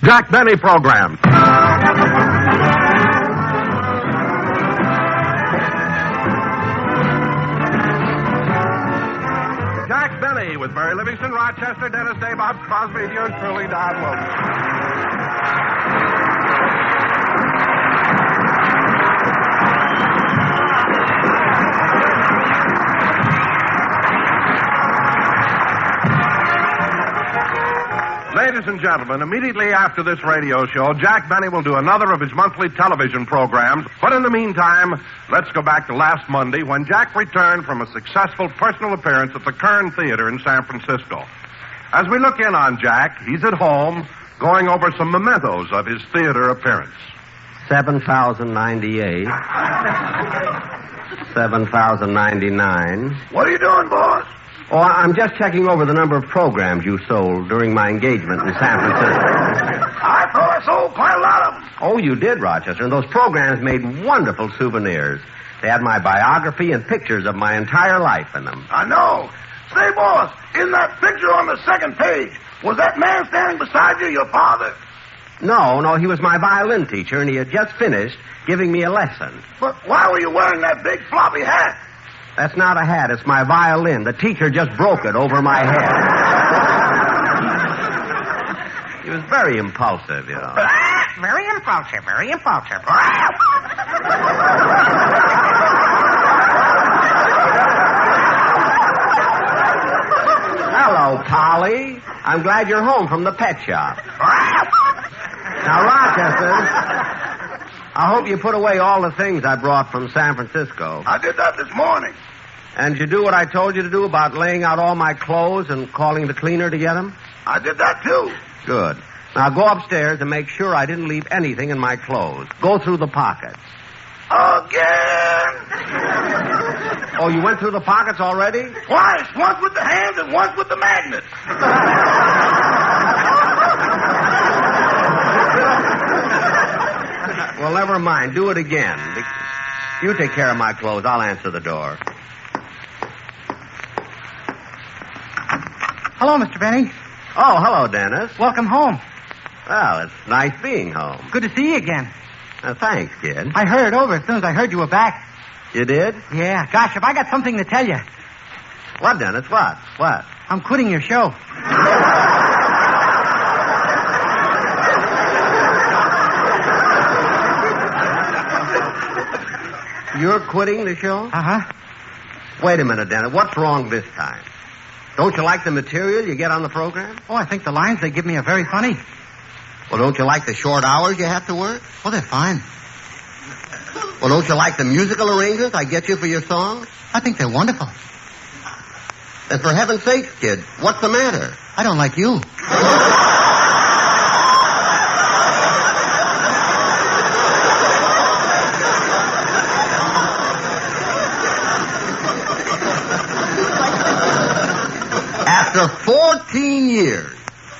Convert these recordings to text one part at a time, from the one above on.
Jack Benny Program. Jack Benny with Mary Livingston, Rochester, Dennis Day, Bob Crosby, and yours truly, Don Wilson. Ladies and gentlemen, immediately after this radio show, Jack Benny will do another of his monthly television programs. But in the meantime, let's go back to last Monday when Jack returned from a successful personal appearance at the Kern Theater in San Francisco. As we look in on Jack, he's at home going over some mementos of his theater appearance. 7,098. 7,099. What are you doing, boss? Oh, I'm just checking over the number of programs you sold during my engagement in San Francisco. I thought I sold quite a lot of them. Oh, you did, Rochester, and those programs made wonderful souvenirs. They had my biography and pictures of my entire life in them. I know. Say, boss, in that picture on the second page, was that man standing beside you your father? No, he was my violin teacher, and he had just finished giving me a lesson. But why were you wearing that big floppy hat? That's not a hat, it's my violin. The teacher just broke it over my head. He was very impulsive, you know. Very impulsive, very impulsive. Hello, Polly. I'm glad you're home from the pet shop. Now, Rochester, I hope you put away all the things I brought from San Francisco. I did that this morning. And you do what I told you to do about laying out all my clothes and calling the cleaner to get them? I did that, too. Good. Now go upstairs and make sure I didn't leave anything in my clothes. Go through the pockets. Again? Oh, you went through the pockets already? Twice. Once with the hands and once with the magnets. Well, never mind. Do it again. You take care of my clothes. I'll answer the door. Hello, Mr. Benny. Oh, hello, Dennis. Welcome home. Well, it's nice being home. Good to see you again. Thanks, kid. I heard it over as soon as I heard you were back. You did? Yeah. Gosh, have I got something to tell you. What, Dennis? What? What? I'm quitting your show. You're quitting the show? Uh-huh. Wait a minute, Dennis. What's wrong this time? Don't you like the material you get on the program? Oh, I think the lines they give me are very funny. Well, don't you like the short hours you have to work? Oh, they're fine. Well, don't you like the musical arrangements I get you for your songs? I think they're wonderful. And for heaven's sake, kid, what's the matter? I don't like you. After 14 years,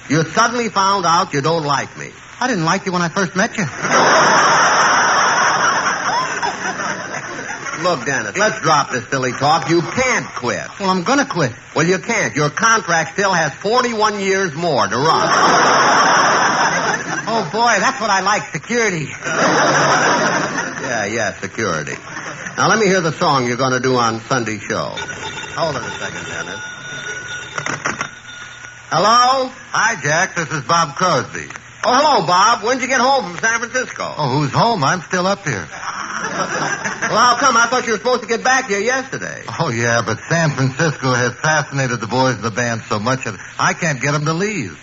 you suddenly found out you don't like me. I didn't like you when I first met you. Look, Dennis, let's drop this silly talk. You can't quit. Well, I'm going to quit. Well, you can't. Your contract still has 41 years more to run. Oh, boy, that's what I like, security. Yeah, security. Now, let me hear the song you're going to do on Sunday's show. Hold on a second, Dennis. Hello? Hi, Jack. This is Bob Crosby. Oh, hello, Bob. When'd you get home from San Francisco? Oh, who's home? I'm still up here. Well, how come? I thought you were supposed to get back here yesterday. Oh, yeah, but San Francisco has fascinated the boys in the band so much that I can't get them to leave.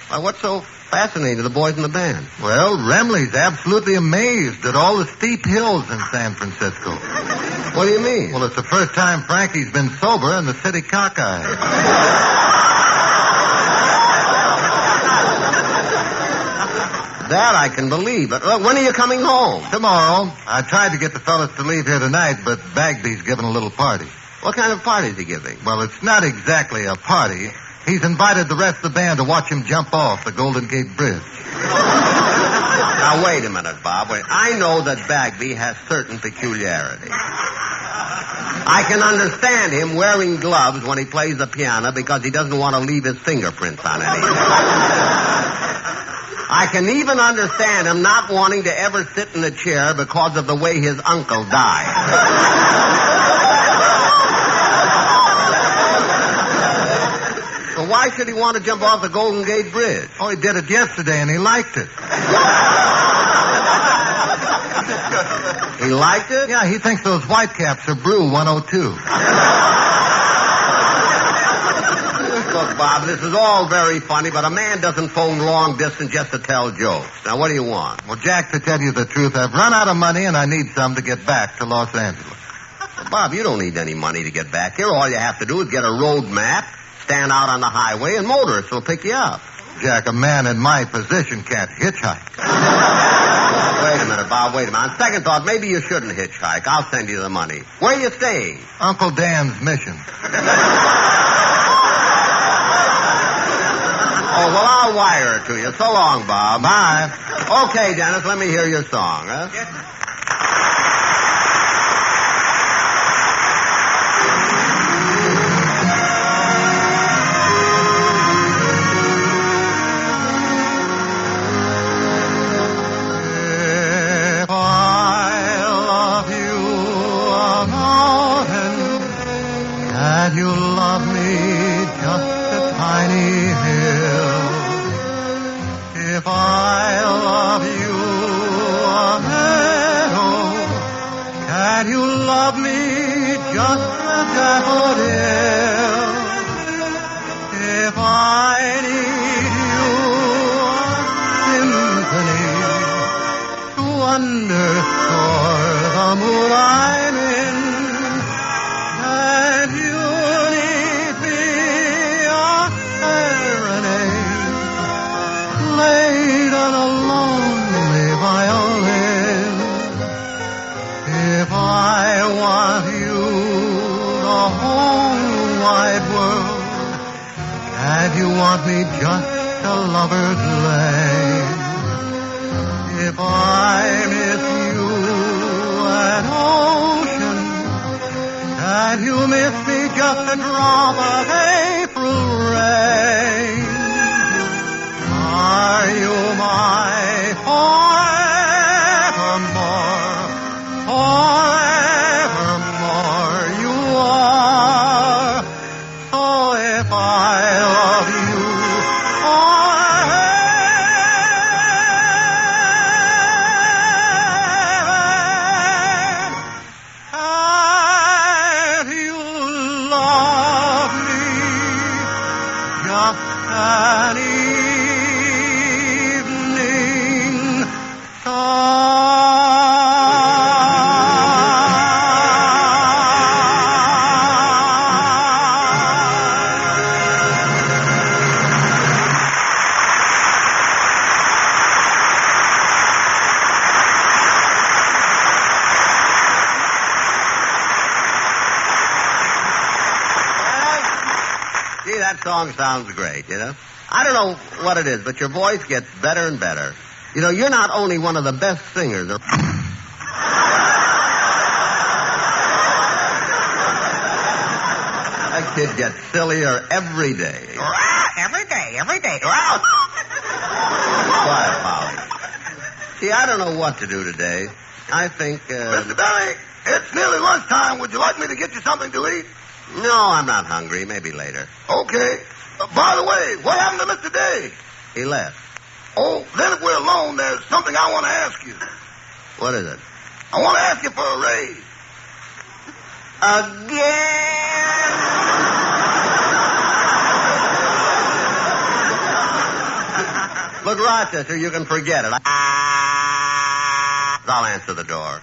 Well, what's so fascinating to the boys in the band? Well, Remley's absolutely amazed at all the steep hills in San Francisco. What do you mean? Well, it's the first time Frankie's been sober in the city cockeye. That I can believe. But when are you coming home? Tomorrow. I tried to get the fellas to leave here tonight, but Bagby's giving a little party. What kind of party is he giving? Well, it's not exactly a party. He's invited the rest of the band to watch him jump off the Golden Gate Bridge. Now, wait a minute, Bob. Wait. I know that Bagby has certain peculiarities. I can understand him wearing gloves when he plays the piano because he doesn't want to leave his fingerprints on anything. I can even understand him not wanting to ever sit in a chair because of the way his uncle died. So why should he want to jump off the Golden Gate Bridge? Oh, he did it yesterday, and he liked it. He liked it? Yeah, he thinks those Whitecaps are Brew 102. Look, Bob, this is all very funny, but a man doesn't phone long distance just to tell jokes. Now, what do you want? Well, Jack, to tell you the truth, I've run out of money, and I need some to get back to Los Angeles. Well, Bob, you don't need any money to get back here. All you have to do is get a road map, stand out on the highway, and motorists will pick you up. Jack, a man in my position can't hitchhike. Wait a minute, Bob, wait a minute. On second thought, maybe you shouldn't hitchhike. I'll send you the money. Where are you staying? Uncle Dan's mission. Oh, well, I'll wire it to you. So long, Bob. Bye. Okay, Dennis, let me hear your song, huh? Yes. If I love you a mountain, can you love me just a tiny hill? If I love you a meadow, can you love me just a daffodil? If I need you a symphony to underscore the mood I'm in, and you need me a serenade played on a lonely violin. If I want you the whole wide world, and you want me just a lover's lane. If I miss you an ocean, and you miss me just a drop of April rain, are you my forevermore? Forevermore you are. So if I love you and you love me just an evening Gee, that song sounds great, you know? I don't know what it is, but your voice gets better and better. You know, you're not only one of the best singers. That kid gets sillier every day. Every day. Quiet, Polly. See, I don't know what to do today. I think, Mr. Benny, it's nearly lunchtime. Would you like me to get you something to eat? No, I'm not hungry. Maybe later. Okay. By the way, what happened to Mr. Day? He left. Oh, then if we're alone, there's something I want to ask you. What is it? I want to ask you for a raise. Again? Look, Rochester, you can forget it. I'll answer the door.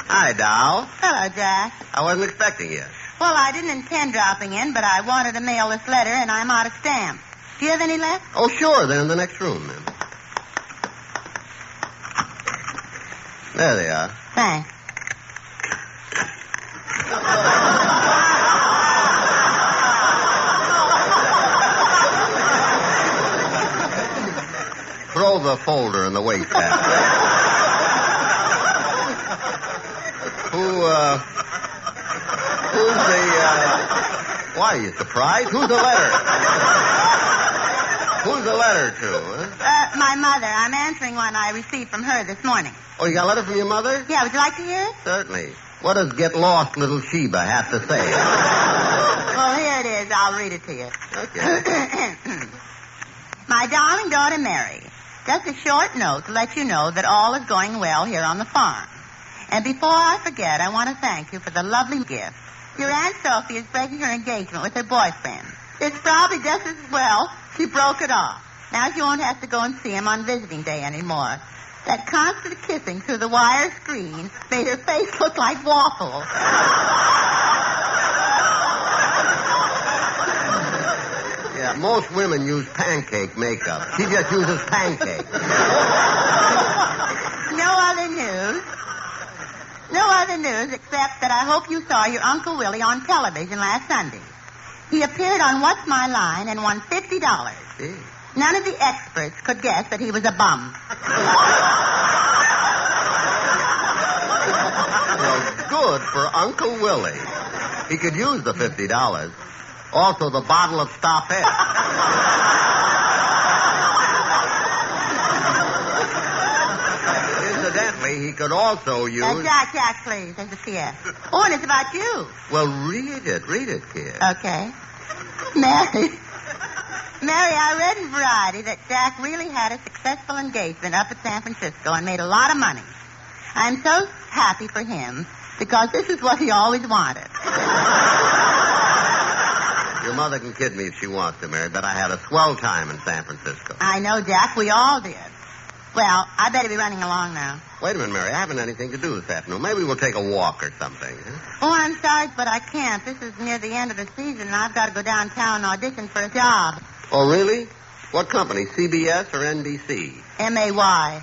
Hi, Dow. Hello, Jack. I wasn't expecting you. Well, I didn't intend dropping in, but I wanted to mail this letter, and I'm out of stamps. Do you have any left? Oh, sure. They're in the next room, then. There they are. Thanks. Throw the folder in the wastebasket. Why, are you surprised? Who's the letter? Who's the letter to? Huh? My mother. I'm answering one I received from her this morning. Oh, you got a letter from your mother? Yeah, would you like to hear it? Certainly. What does get lost little Sheba have to say? Well, here it is. I'll read it to you. Okay. My darling daughter Mary, just a short note to let you know that all is going well here on the farm. And before I forget, I want to thank you for the lovely gift. Your Aunt Sophie is breaking her engagement with her boyfriend. It's probably just as well she broke it off. Now she won't have to go and see him on visiting day anymore. That constant kissing through the wire screen made her face look like waffles. Yeah, most women use pancake makeup. She just uses pancake. No other news except that I hope you saw your Uncle Willie on television last Sunday. He appeared on What's My Line and won $50. Gee. None of the experts could guess that he was a bum. Well, good for Uncle Willie. He could use the $50. Also, the bottle of Stop It. Incidentally, he could also use... Jack, please. There's a PS. Oh, and it's about you. Well, read it, kid. Okay. Mary, I read in Variety that Jack really had a successful engagement up at San Francisco and made a lot of money. I'm so happy for him because this is what he always wanted. Your mother can kid me if she wants to, Mary, but I had a swell time in San Francisco. I know, Jack. We all did. Well, I better be running along now. Wait a minute, Mary. I haven't anything to do this afternoon. Maybe we'll take a walk or something. Huh? Oh, I'm sorry, but I can't. This is near the end of the season, and I've got to go downtown and audition for a job. Oh, really? What company, CBS or NBC? M-A-Y.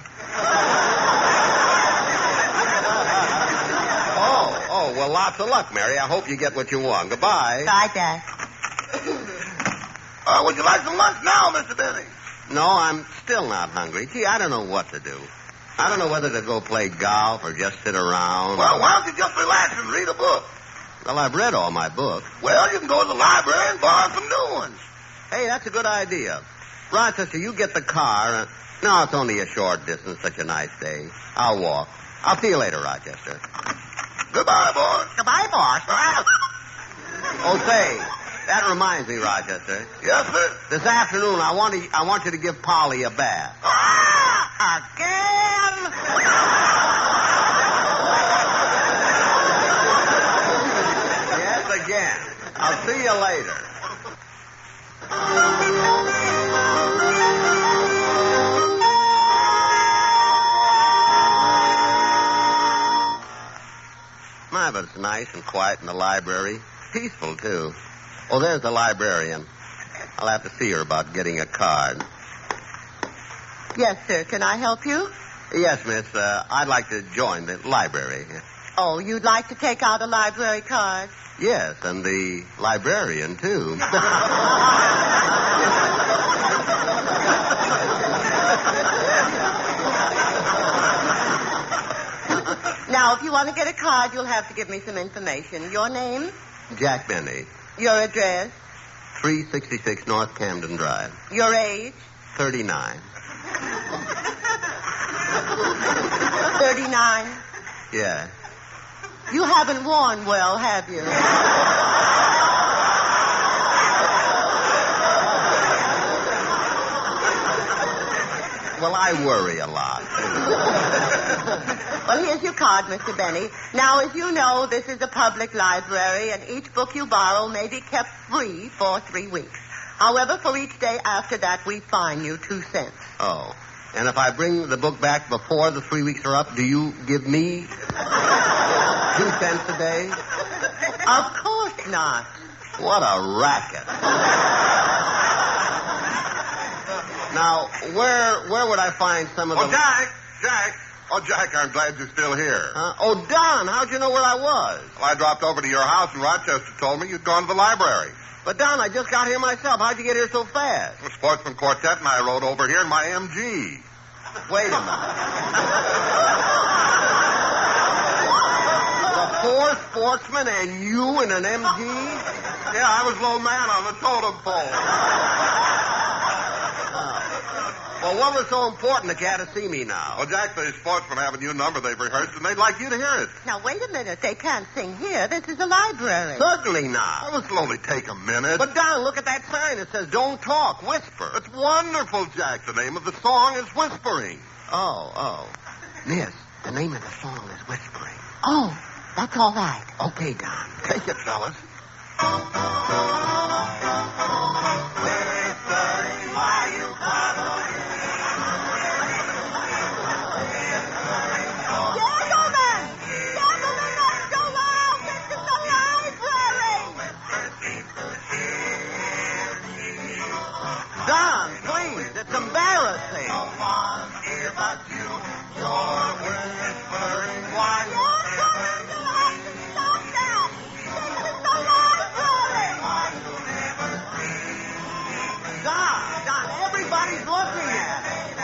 Oh, well, lots of luck, Mary. I hope you get what you want. Goodbye. Bye, Jack. Would you like some lunch now, Mr. Benny? No, I'm still not hungry. Gee, I don't know what to do. I don't know whether to go play golf or just sit around. Well, why don't you just relax and read a book? Well, I've read all my books. Well, you can go to the library and borrow some new ones. Hey, that's a good idea. Rochester, you get the car. No, it's only a short distance. Such a nice day. I'll walk. I'll see you later, Rochester. Goodbye, boys. Goodbye, boss. Oh, say, that reminds me, Rochester. Yes, sir. This afternoon, I want you to give Polly a bath. Again? Yes, again. I'll see you later. My, but it's nice and quiet in the library. Peaceful, too. Oh, there's the librarian. I'll have to see her about getting a card. Yes, sir. Can I help you? Yes, miss. I'd like to join the library. Oh, you'd like to take out a library card? Yes, and the librarian, too. Now, if you want to get a card, you'll have to give me some information. Your name? Jack Benny, Your address? 366 North Camden Drive. Your age? 39. 39. Yeah. You haven't worn well, have you? Well, I worry a lot. Well, here's your card, Mr. Benny. Now, as you know, this is a public library, and each book you borrow may be kept free for 3 weeks. However, for each day after that, we fine you 2 cents. Oh. And if I bring the book back before the 3 weeks are up, do you give me 2 cents a day? Of course not. What a racket. Now, where would I find some of the... Jack! Oh, Jack, I'm glad you're still here. Oh, Don, how'd you know where I was? Well, I dropped over to your house and Rochester told me you'd gone to the library. But, Don, I just got here myself. How'd you get here so fast? The Sportsmen Quartet and I rode over here in my MG. Wait a minute. The 4 sportsmen and you in an MG? Yeah, I was low man on the totem pole. Well, what was so important that you had to see me now? Well, Jack, the sportsmen have a new number they've rehearsed, and they'd like you to hear it. Now, wait a minute. They can't sing here. This is a library. Certainly not. Well, it'll only take a minute. But, Don, look at that sign. It says, don't talk, whisper. It's wonderful, Jack. The name of the song is Whispering. Oh. Miss, the name of the song is Whispering. Oh, that's all right. Okay, Don. Take it, fellas. Don, please, it's embarrassing. Don, everybody's looking at it.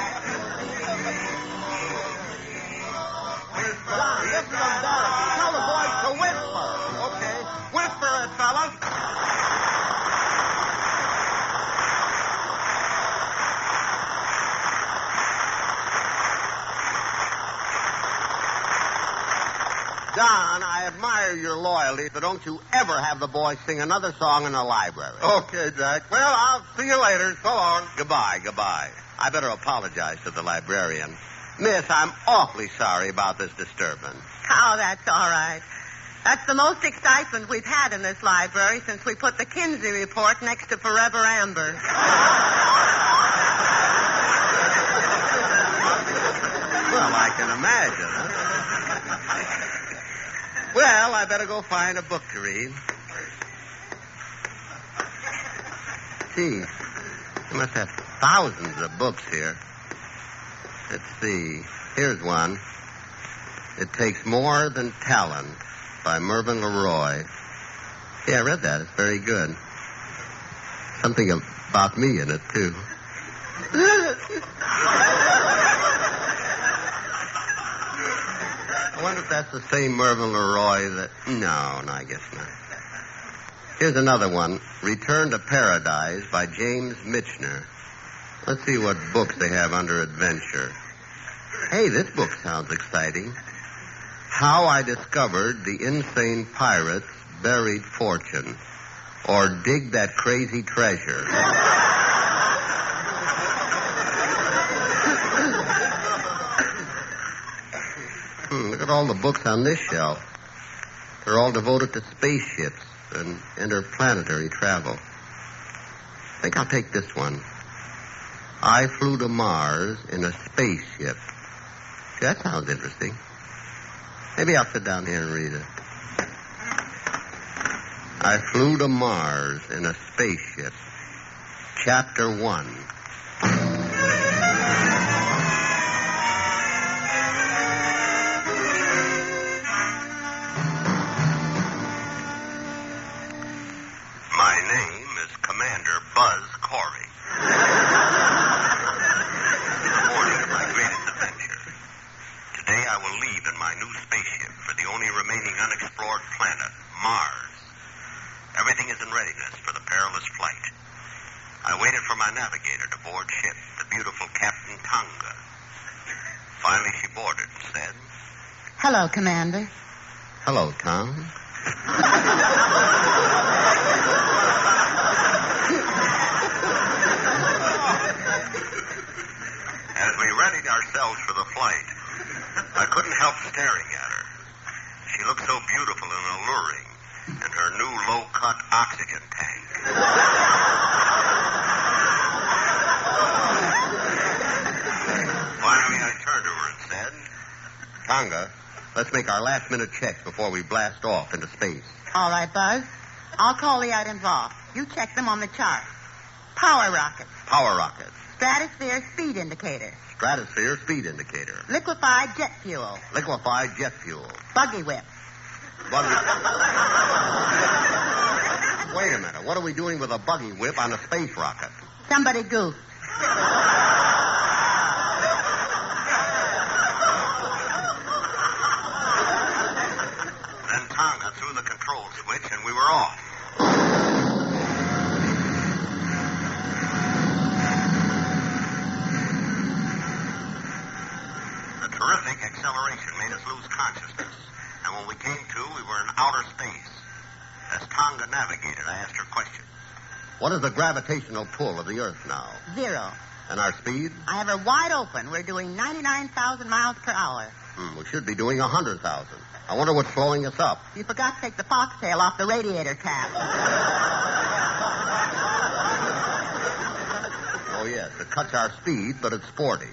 Don, this is embarrassing. Tell the boys to whisper. Okay. Whisper it, fellas. Don, I admire your loyalty, but don't you ever have the boys sing another song in the library. Okay, Jack. Well, I'll see you later. So long. Goodbye. I better apologize to the librarian. Miss, I'm awfully sorry about this disturbance. Oh, that's all right. That's the most excitement we've had in this library since we put the Kinsey report next to Forever Amber. Well, I can imagine, huh? Well, I better go find a book to read. Gee, you must have thousands of books here. Let's see. Here's one. It Takes More Than Talent by Mervyn LeRoy. Yeah, I read that. It's very good. Something about me in it, too. I wonder if that's the same Mervyn LeRoy that... No, I guess not. Here's another one. Return to Paradise by James Michener. Let's see what books they have under adventure. Hey, this book sounds exciting. How I Discovered the Insane Pirate's Buried Fortune. Or Dig That Crazy Treasure. Look at all the books on this shelf. They're all devoted to spaceships and interplanetary travel. I think I'll take this one. I Flew to Mars in a Spaceship. Gee, that sounds interesting. Maybe I'll sit down here and read it. I Flew to Mars in a Spaceship. Chapter 1. My name is Commander Buzz Corey. The morning of my greatest adventure. Today I will leave in my new spaceship for the only remaining unexplored planet, Mars. Everything is in readiness for the perilous flight. I waited for my navigator to board ship, the beautiful Captain Tonga. Finally, she boarded and said, Hello, Commander. Hello, Tom. As we readied ourselves for the flight, I couldn't help staring at her. She looked so beautiful and alluring in her new low-cut oxygen tank. Finally, I turned to her and said, Tonga, let's make our last-minute checks before we blast off into space. All right, Buzz. I'll call the items off. You check them on the chart. Power rockets. Power rockets. Stratosphere speed indicator. Stratosphere speed indicator. Liquefied jet fuel. Liquefied jet fuel. Buggy whip. Buggy... Wait a minute. What are we doing with a buggy whip on a space rocket? Somebody goofed. Then were off. The terrific acceleration made us lose consciousness. And when we came to, we were in outer space. As Tonga navigated, I asked her questions. What is the gravitational pull of the Earth now? 0. And our speed? I have her wide open. We're doing 99,000 miles per hour. We should be doing 100,000. I wonder what's slowing us up. You forgot to take the foxtail off the radiator cap. Oh, yes. It cuts our speed, but it's sporty.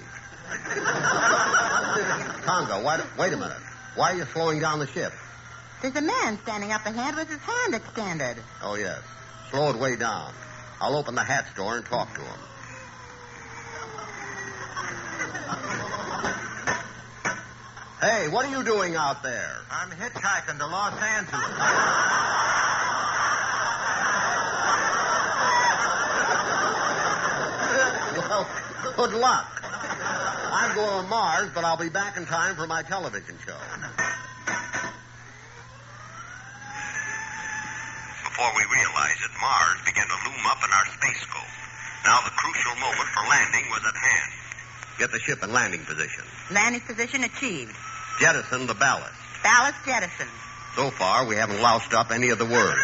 Tonga, wait a minute. Why are you slowing down the ship? There's a man standing up ahead with his hand extended. Oh, yes. Slow it way down. I'll open the hatch door and talk to him. Hey, what are you doing out there? I'm hitchhiking to Los Angeles. Well, good luck. I'm going to Mars, but I'll be back in time for my television show. Before we realized it, Mars began to loom up in our space scope. Now the crucial moment for landing was at hand. Get the ship in landing position. Landing position achieved. Jettison the ballast. Ballast jettisoned. So far, we haven't loused up any of the words.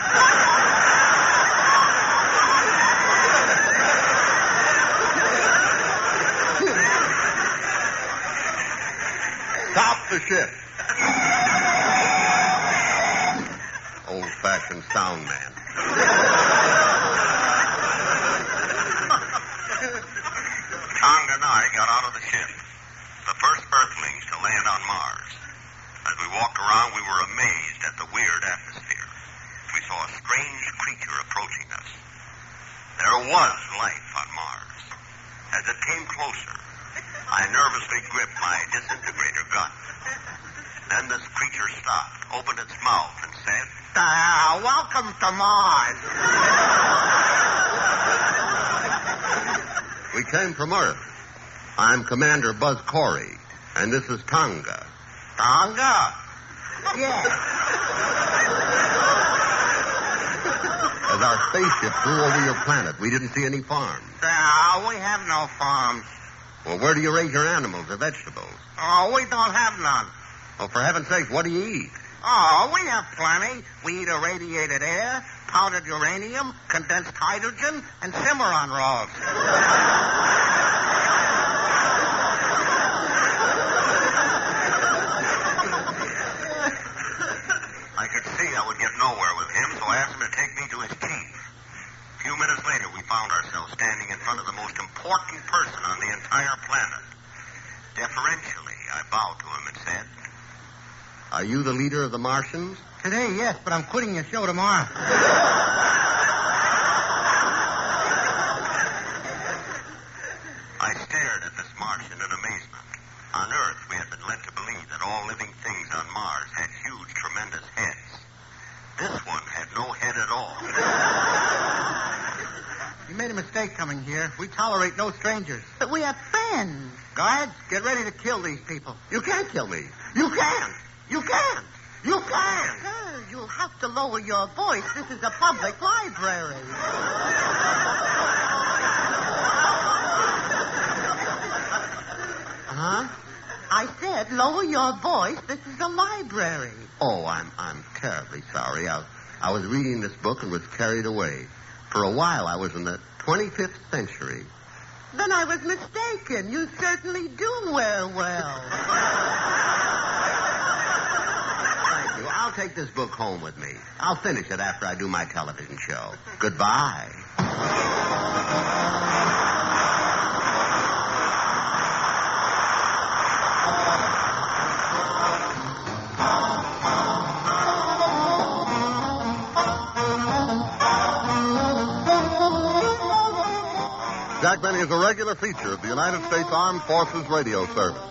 Stop the ship. Old-fashioned sound man. Tonga and I got out of the ship, the first Earthlings to land on Mars. As we walked around, we were amazed at the weird atmosphere. We saw a strange creature approaching us. There was life on Mars. As it came closer, I nervously gripped my disintegrator gun. Then this creature stopped, opened its mouth, and said, Welcome to Mars. We came from Earth. I'm Commander Buzz Corey, and this is Tonga. Tonga? Yes. As our spaceship flew over your planet, we didn't see any farms. We have no farms. Well, where do you raise your animals or vegetables? We don't have none. Well, for heaven's sake, what do you eat? We have plenty. We eat irradiated air, powdered uranium, condensed hydrogen, and Cimarron rolls. I could see I would get nowhere with him, so I asked him to take me to his chief. A few minutes later, we found ourselves standing in front of the most important person on the entire planet. Deferentially, I bowed to him and said, Are you the leader of the Martians? Today, yes, but I'm quitting your show tomorrow. I stared at this Martian in amazement. On Earth, we had been led to believe that all living things on Mars had huge, tremendous heads. This one had no head at all. You made a mistake coming here. We tolerate no strangers. But we are friends. Guards, get ready to kill these people. You can't kill me. You can't. You can't. You can't. Sir, you'll have to lower your voice. This is a public library. Huh? I said lower your voice. This is a library. Oh, I'm terribly sorry. I was reading this book and was carried away. For a while, I was in the 25th century. Then I was mistaken. You certainly do wear well. Thank you. I'll take this book home with me. I'll finish it after I do my television show. Goodbye. Jack Benny is a regular feature of the United States Armed Forces Radio Service.